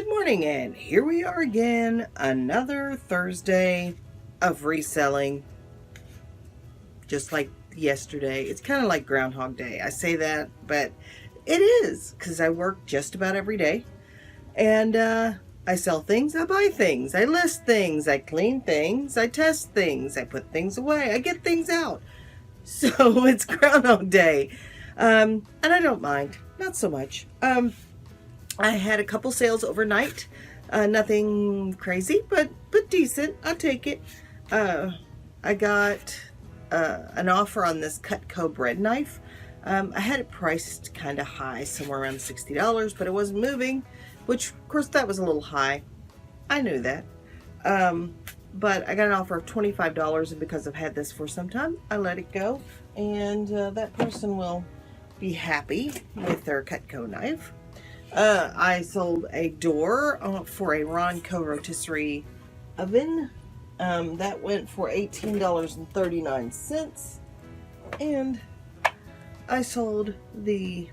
Good morning, and here we are again, another Thursday of reselling. Just like yesterday. It's kind of like Groundhog Day. I say that, but it is, because I work just about every day. And I sell things, I buy things, I list things, I clean things, I test things, I put things away, I get things out. So it's Groundhog Day. And I don't mind. Not so much. I had a couple sales overnight. Nothing crazy, but decent. I'll take it. I got an offer on this Cutco bread knife. I had it priced kind of high, somewhere around $60, but it wasn't moving, which of course that was a little high. I knew that. But I got an offer of $25, and because I've had this for some time, I let it go, and that person will be happy with their Cutco knife. I sold a door for a Ronco rotisserie oven. That went for $18.39. And I sold the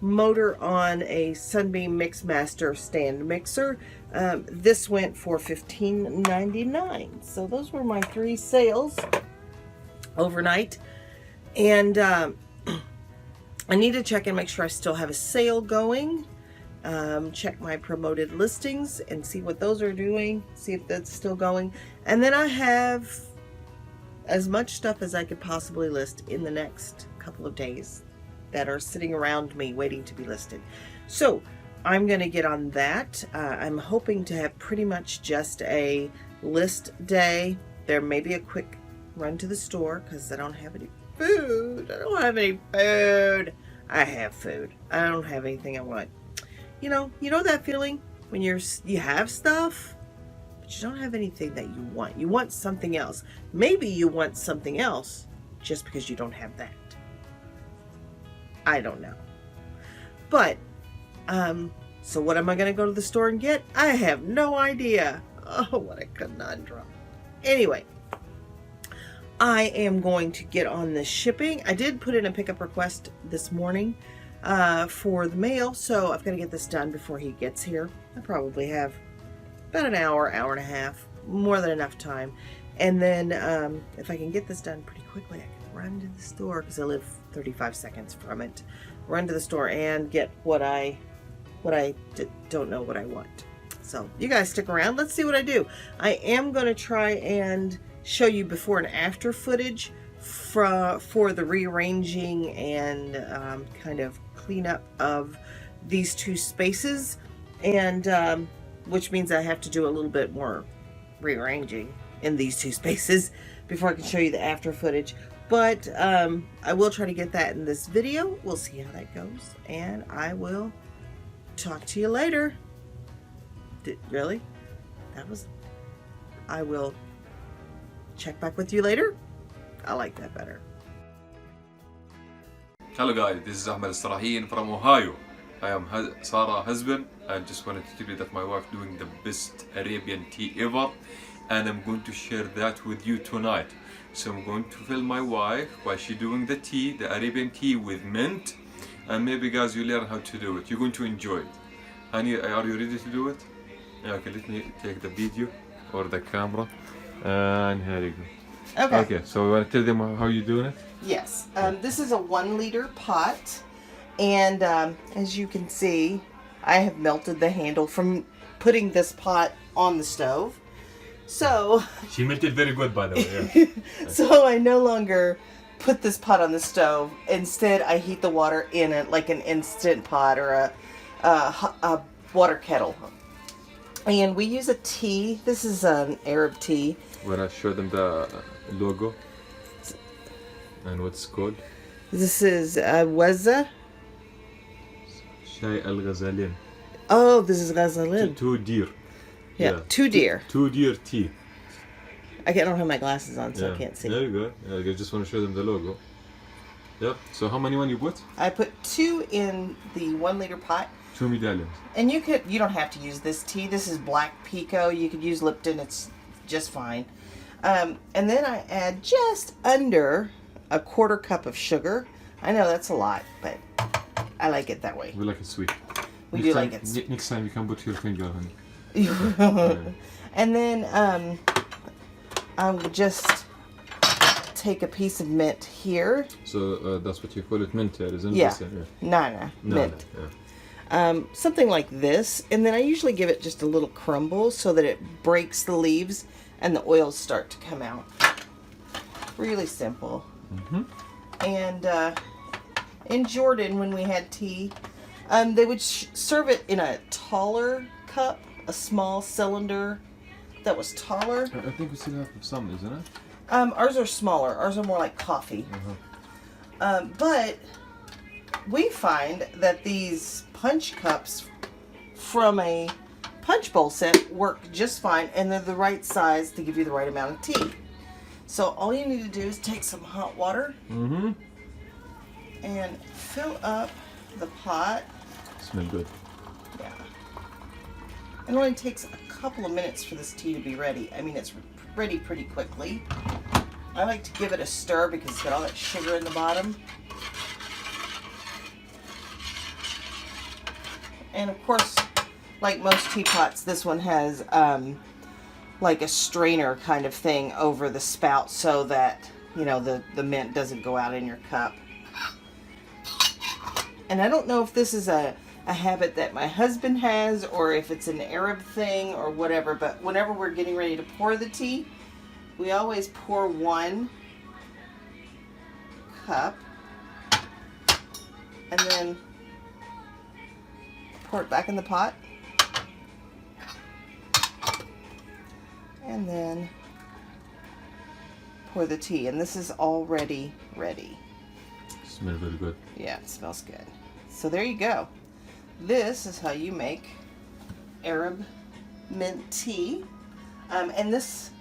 motor on a Sunbeam Mixmaster stand mixer. This went for $15.99. So those were my 3 sales overnight. And I need to check and make sure I still have a sale going. Check my promoted listings and see what those are doing, see if that's still going. And then I have as much stuff as I could possibly list in the next couple of days that are sitting around me waiting to be listed. So I'm going to get on that. I'm hoping to have pretty much just a list day. There may be a quick run to the store because I don't have any food. I don't have any food. I have food. I don't have anything I want. You know that feeling when you have stuff, but you don't have anything that you want. You want something else. Maybe you want something else just because you don't have that. I don't know. But, so what am I going to go to the store and get? I have no idea. Oh, what a conundrum. Anyway, I am going to get on the shipping. I did put in a pickup request this morning for the mail, so I've got to get this done before he gets here. I probably have about an hour, hour and a half, more than enough time. And then if I can get this done pretty quickly, I can run to the store because I live 35 seconds from it. Run to the store and get what I don't know what I want. So you guys stick around. Let's see what I do. I am going to try and show you before and after footage for the rearranging and kind of cleanup of these 2 spaces, and which means I have to do a little bit more rearranging in these 2 spaces before I can show you the after footage. But I will try to get that in this video. We'll see how that goes, and I will talk to you later. Really? I will check back with you later. I like that better. Hello guys, this is Ahmed Sarahin from Ohio. I am Sarah's husband. I just wanted to tell you that my wife doing the best Arabian tea ever, and I'm going to share that with you tonight. So I'm going to film my wife while she's doing the tea, the Arabian tea with mint, and maybe guys you learn how to do it. You're going to enjoy it. Honey, are you ready to do it? Okay, let me take the video or the camera, and here you go. Okay, so you want to tell them how you're doing it? Yes. This is a 1-liter pot, and as you can see, I have melted the handle from putting this pot on the stove. So she melted very good, by the way. Yeah. So I no longer put this pot on the stove. Instead, I heat the water in it like an Instant Pot or a water kettle. And we use a tea. This is an Arab tea. When I show them the logo and what's it called? This is Waza. Shai Al Ghazalin. Oh, this is Ghazalin. Two deer. Yeah, 2 deer. 2 deer tea. I don't have my glasses on, so I can't see. There you go. I just want to show them the logo. Yep. So how many you put? I put 2 in the 1-liter pot. 2 medallions. And you don't have to use this tea. This is Black Pico. You could use Lipton. It's just fine. And then I add just under a 1/4 cup of sugar. I know that's a lot, but I like it that way. We like it sweet. We do like it. Next time you can put your finger on it. And then I will just take a piece of mint here. So that's what you call it, mint, isn't Yeah. it? Nana, mint. Yeah. Something like this, and then I usually give it just a little crumble so that it breaks the leaves and the oils start to come out. Really simple. And in Jordan, when we had tea, they would serve it in a taller cup, a small cylinder that was taller. I think we still have some, isn't it? Ours are smaller. Ours are more like coffee. But we find that these punch cups from a punch bowl set work just fine, and they're the right size to give you the right amount of tea. So all you need to do is take some hot water and fill up the pot. Smell good. Yeah. It only takes a couple of minutes for this tea to be ready. I mean, it's ready pretty quickly. I like to give it a stir because it's got all that sugar in the bottom. And of course, like most teapots, this one has like a strainer kind of thing over the spout so that, you know, the mint doesn't go out in your cup. And I don't know if this is a habit that my husband has or if it's an Arab thing or whatever, but whenever we're getting ready to pour the tea, we always pour one cup and then pour it back in the pot. And then pour the tea. And this is already ready. Smells very good. Yeah, it smells good. So there you go. This is how you make Arab mint tea. And this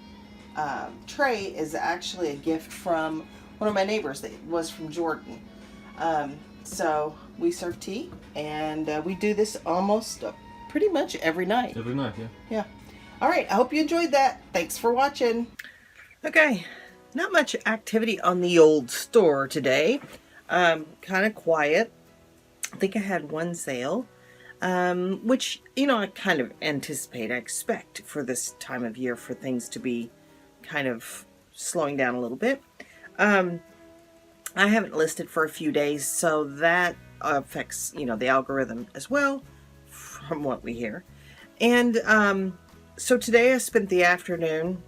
tray is actually a gift from one of my neighbors that was from Jordan. So we serve tea, and we do this almost pretty much every night. Every night, yeah. Yeah. All right, I hope you enjoyed that. Thanks for watching. Okay, not much activity on the old store today. Kind of quiet. I think I had one sale, which, you know, I kind of anticipate, I expect for this time of year for things to be kind of slowing down a little bit. I haven't listed for a few days, so that affects, you know, the algorithm as well, from what we hear. And so today I spent the afternoon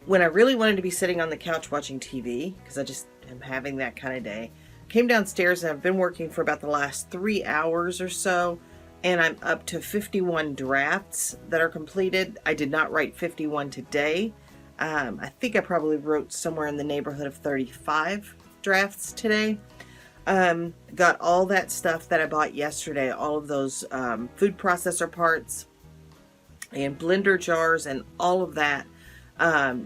when I really wanted to be sitting on the couch watching TV, because I just am having that kind of day. Came downstairs and I've been working for about the last 3 hours or so, and I'm up to 51 drafts that are completed. I did not write 51 today. I think I probably wrote somewhere in the neighborhood of 35 drafts today. Got all that stuff that I bought yesterday, all of those food processor parts and blender jars and all of that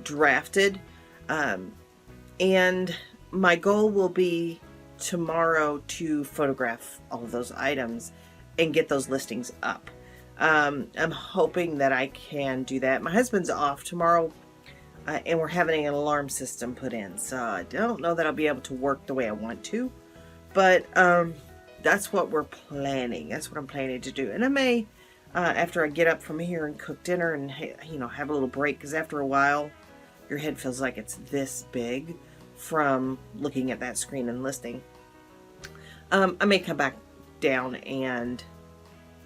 drafted. And my goal will be tomorrow to photograph all of those items and get those listings up. I'm hoping that I can do that. My husband's off tomorrow, and we're having an alarm system put in, so I don't know that I'll be able to work the way I want to, but that's what we're planning. That's what I'm planning to do. And I may, after I get up from here and cook dinner and, you know, have a little break, because after a while your head feels like it's this big from looking at that screen and listing. I may come back down and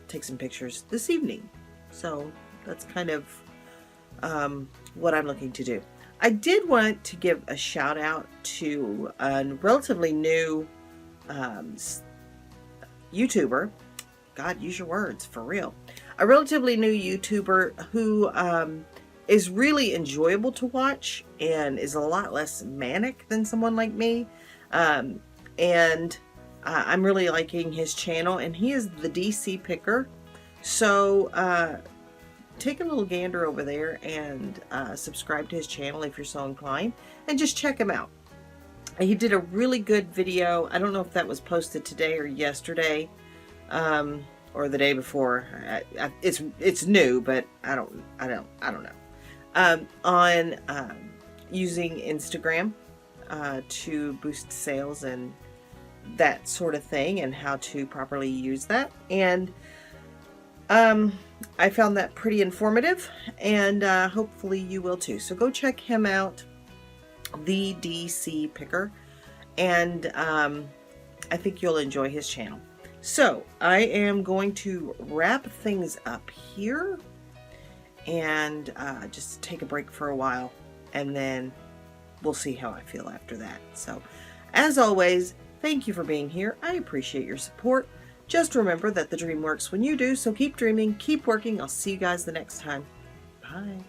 take some pictures this evening. So that's kind of what I'm looking to do. I did want to give a shout out to a relatively new YouTuber. God, use your words, for real. A relatively new YouTuber who is really enjoyable to watch and is a lot less manic than someone like me. And I'm really liking his channel, and he is the DC Picker. So take a little gander over there and subscribe to his channel if you're so inclined, and just check him out. He did a really good video. I don't know if that was posted today or yesterday, or the day before. It's new, but I don't know. On using Instagram to boost sales and that sort of thing and how to properly use that. And I found that pretty informative, and hopefully you will too. So go check him out, the DC Picker, and I think you'll enjoy his channel. So I am going to wrap things up here and just take a break for a while, and then we'll see how I feel after that. So as always, thank you for being here. I appreciate your support. Just remember that the dream works when you do, so keep dreaming, keep working. I'll see you guys the next time. Bye.